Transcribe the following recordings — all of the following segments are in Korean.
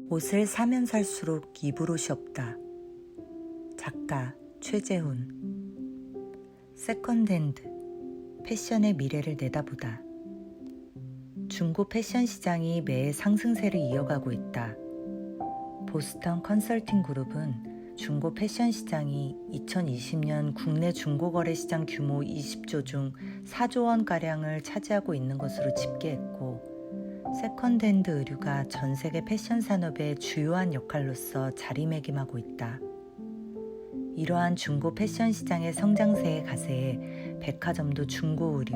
옷을 사면 살수록 입을 옷이 없다. 작가 최재훈. 세컨드핸드, 패션의 미래를 내다보다. 중고 패션 시장이 매해 상승세를 이어가고 있다. 보스턴 컨설팅 그룹은 중고 패션 시장이 2020년 국내 중고 거래 시장 규모 20조 중 4조 원가량을 차지하고 있는 것으로 집계했고, 세컨드핸드 의류가 전 세계 패션 산업의 주요한 역할로서 자리매김하고 있다. 이러한 중고 패션 시장의 성장세의 가세에 백화점도 중고 의류,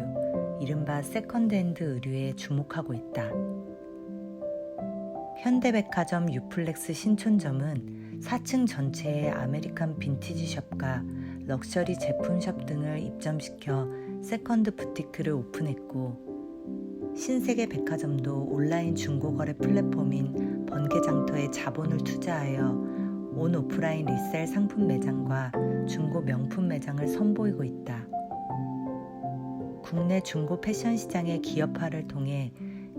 이른바 세컨드핸드 의류에 주목하고 있다. 현대백화점 유플렉스 신촌점은 4층 전체에 아메리칸 빈티지 숍과 럭셔리 제품숍 등을 입점시켜 세컨드 부티크를 오픈했고, 신세계 백화점도 온라인 중고거래 플랫폼인 번개장터에 자본을 투자하여 온 오프라인 리셀 상품 매장과 중고 명품 매장을 선보이고 있다. 국내 중고 패션 시장의 기업화를 통해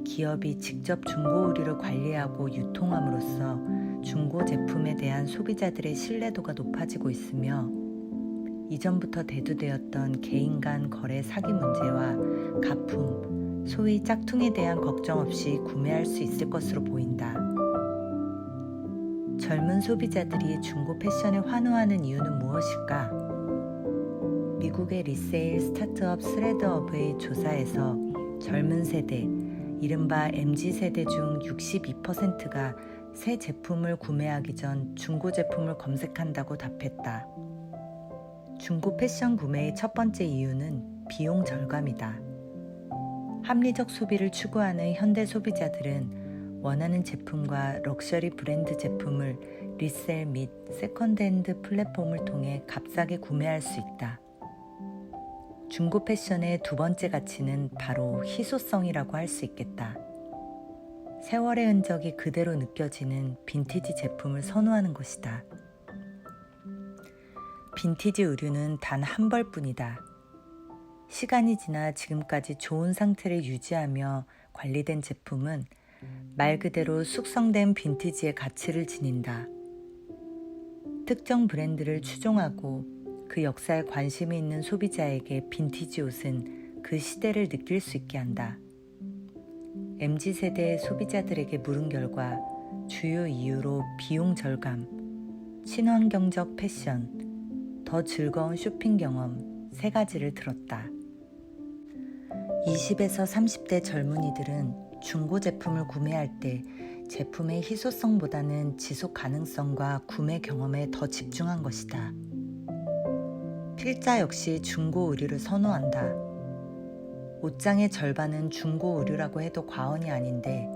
기업이 직접 중고 의류를 관리하고 유통함으로써 중고 제품에 대한 소비자들의 신뢰도가 높아지고 있으며, 이전부터 대두되었던 개인 간 거래 사기 문제와 가품, 소위 짝퉁에 대한 걱정 없이 구매할 수 있을 것으로 보인다. 젊은 소비자들이 중고 패션에 환호하는 이유는 무엇일까? 미국의 리세일 스타트업 스레드업의 조사에서 젊은 세대, 이른바 MZ세대 중 62%가 새 제품을 구매하기 전 중고 제품을 검색한다고 답했다. 중고 패션 구매의 첫 번째 이유는 비용 절감이다. 합리적 소비를 추구하는 현대 소비자들은 원하는 제품과 럭셔리 브랜드 제품을 리셀 및 세컨드핸드 플랫폼을 통해 값싸게 구매할 수 있다. 중고 패션의 두 번째 가치는 바로 희소성이라고 할 수 있겠다. 세월의 흔적이 그대로 느껴지는 빈티지 제품을 선호하는 것이다. 빈티지 의류는 단 한 벌뿐이다. 시간이 지나 지금까지 좋은 상태를 유지하며 관리된 제품은 말 그대로 숙성된 빈티지의 가치를 지닌다. 특정 브랜드를 추종하고 그 역사에 관심이 있는 소비자에게 빈티지 옷은 그 시대를 느낄 수 있게 한다. MZ세대의 소비자들에게 물은 결과 주요 이유로 비용 절감, 친환경적 패션, 더 즐거운 쇼핑 경험 세 가지를 들었다. 20에서 30대 젊은이들은 중고 제품을 구매할 때 제품의 희소성보다는 지속 가능성과 구매 경험에 더 집중한 것이다. 필자 역시 중고 의류를 선호한다. 옷장의 절반은 중고 의류라고 해도 과언이 아닌데,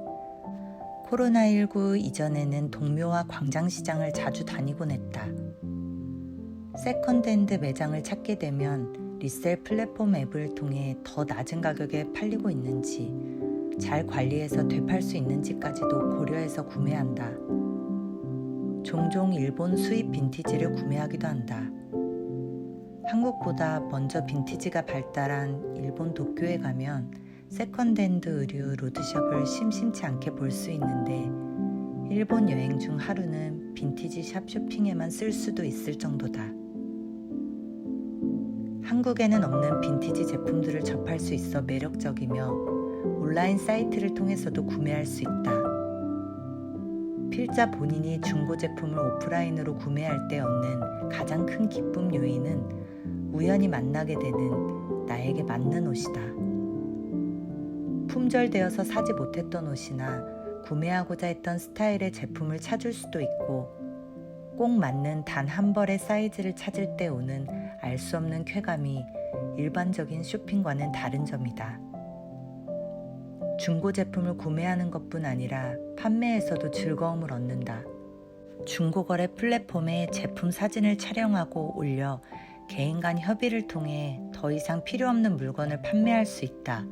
코로나19 이전에는 동묘와 광장시장을 자주 다니곤 했다. 세컨드핸드 매장을 찾게 되면 리셀 플랫폼 앱을 통해 더 낮은 가격에 팔리고 있는지, 잘 관리해서 되팔 수 있는지까지도 고려해서 구매한다. 종종 일본 수입 빈티지를 구매하기도 한다. 한국보다 먼저 빈티지가 발달한 일본 도쿄에 가면 세컨드핸드 의류 로드숍을 심심치 않게 볼 수 있는데, 일본 여행 중 하루는 빈티지 샵 쇼핑에만 쓸 수도 있을 정도다. 한국에는 없는 빈티지 제품들을 접할 수 있어 매력적이며 온라인 사이트를 통해서도 구매할 수 있다. 필자 본인이 중고 제품을 오프라인으로 구매할 때 얻는 가장 큰 기쁨 요인은 우연히 만나게 되는 나에게 맞는 옷이다. 품절되어서 사지 못했던 옷이나 구매하고자 했던 스타일의 제품을 찾을 수도 있고, 꼭 맞는 단 한 벌의 사이즈를 찾을 때 오는 알 수 없는 쾌감이 일반적인 쇼핑과는 다른 점이다. 중고 제품을 구매하는 것뿐 아니라 판매에서도 즐거움을 얻는다. 중고거래 플랫폼에 제품 사진을 촬영하고 올려 개인 간 협의를 통해 더 이상 필요 없는 물건을 판매할 수 있다.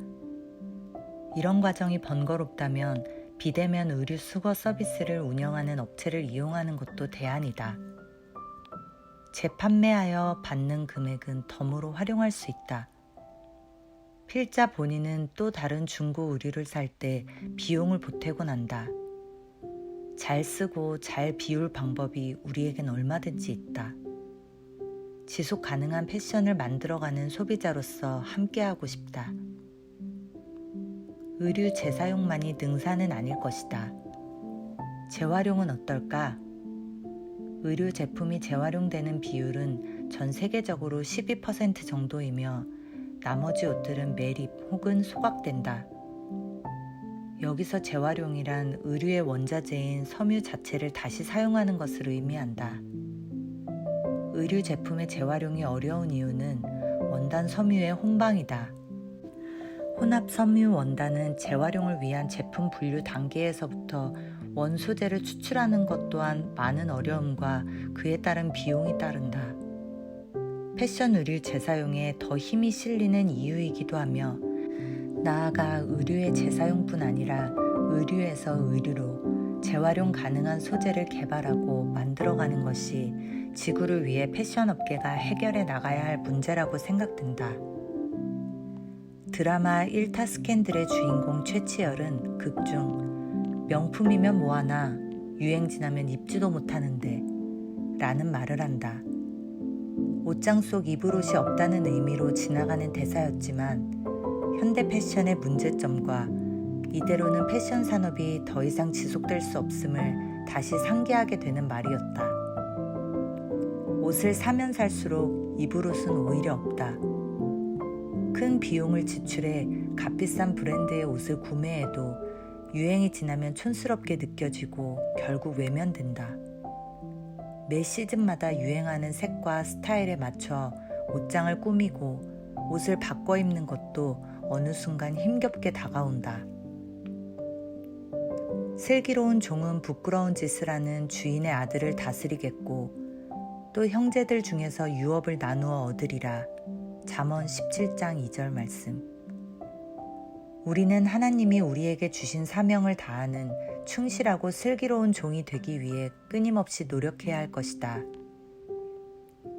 이런 과정이 번거롭다면 비대면 의류 수거 서비스를 운영하는 업체를 이용하는 것도 대안이다. 재판매하여 받는 금액은 덤으로 활용할 수 있다. 필자 본인은 또 다른 중고 의류를 살 때 비용을 보태곤 한다. 잘 쓰고 잘 비울 방법이 우리에겐 얼마든지 있다. 지속 가능한 패션을 만들어가는 소비자로서 함께하고 싶다. 의류 재사용만이 능사는 아닐 것이다. 재활용은 어떨까? 의류 제품이 재활용되는 비율은 전 세계적으로 12% 정도이며 나머지 옷들은 매립 혹은 소각된다. 여기서 재활용이란 의류의 원자재인 섬유 자체를 다시 사용하는 것을 의미한다. 의류 제품의 재활용이 어려운 이유는 원단 섬유의 혼방이다. 혼합 섬유 원단은 재활용을 위한 제품 분류 단계에서부터 원소재를 추출하는 것 또한 많은 어려움과 그에 따른 비용이 따른다. 패션 의류 재사용에 더 힘이 실리는 이유이기도 하며 나아가 의류의 재사용뿐 아니라 의류에서 의류로 재활용 가능한 소재를 개발하고 만들어가는 것이 지구를 위해 패션 업계가 해결해 나가야 할 문제라고 생각된다. 드라마 1타 스캔들의 주인공 최치열은 극중 명품이면 뭐하나 유행 지나면 입지도 못하는데 라는 말을 한다. 옷장 속 입을 옷이 없다는 의미로 지나가는 대사였지만 현대 패션의 문제점과 이대로는 패션 산업이 더 이상 지속될 수 없음을 다시 상기하게 되는 말이었다. 옷을 사면 살수록 입을 옷은 오히려 없다. 큰 비용을 지출해 값비싼 브랜드의 옷을 구매해도 유행이 지나면 촌스럽게 느껴지고 결국 외면된다. 매 시즌마다 유행하는 색과 스타일에 맞춰 옷장을 꾸미고 옷을 바꿔 입는 것도 어느 순간 힘겹게 다가온다. 슬기로운 종은 부끄러운 짓을 하는 주인의 아들을 다스리겠고 또 형제들 중에서 유업을 나누어 얻으리라. 잠언 17장 2절 말씀. 우리는 하나님이 우리에게 주신 사명을 다하는 충실하고 슬기로운 종이 되기 위해 끊임없이 노력해야 할 것이다.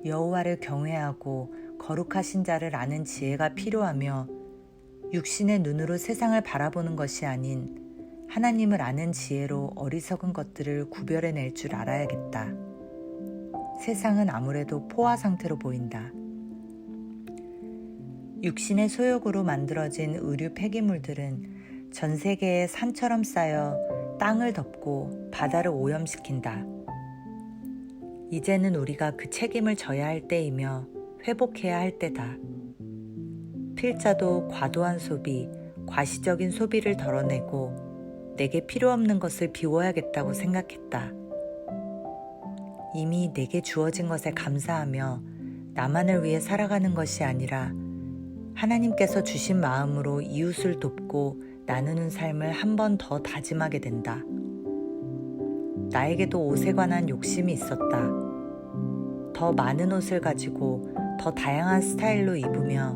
여호와를 경외하고 거룩하신 자를 아는 지혜가 필요하며 육신의 눈으로 세상을 바라보는 것이 아닌 하나님을 아는 지혜로 어리석은 것들을 구별해낼 줄 알아야겠다. 세상은 아무래도 포화 상태로 보인다. 육신의 소욕으로 만들어진 의류 폐기물들은 전 세계에 산처럼 쌓여 땅을 덮고 바다를 오염시킨다. 이제는 우리가 그 책임을 져야 할 때이며 회복해야 할 때다. 필자도 과도한 소비, 과시적인 소비를 덜어내고 내게 필요 없는 것을 비워야겠다고 생각했다. 이미 내게 주어진 것에 감사하며 나만을 위해 살아가는 것이 아니라 하나님께서 주신 마음으로 이웃을 돕고 나누는 삶을 한 번 더 다짐하게 된다. 나에게도 옷에 관한 욕심이 있었다. 더 많은 옷을 가지고 더 다양한 스타일로 입으며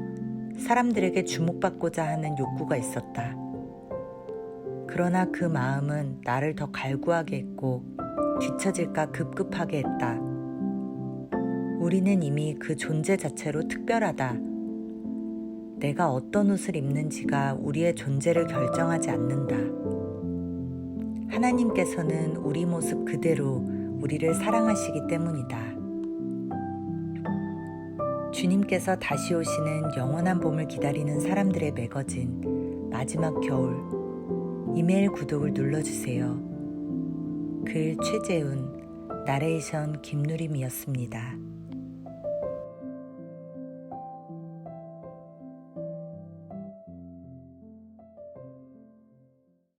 사람들에게 주목받고자 하는 욕구가 있었다. 그러나 그 마음은 나를 더 갈구하게 했고 뒤처질까 급급하게 했다. 우리는 이미 그 존재 자체로 특별하다. 내가 어떤 옷을 입는지가 우리의 존재를 결정하지 않는다. 하나님께서는 우리 모습 그대로 우리를 사랑하시기 때문이다. 주님께서 다시 오시는 영원한 봄을 기다리는 사람들의 매거진 마지막 겨울 이메일 구독을 눌러주세요. 글 최재훈, 나레이션 김누림이었습니다.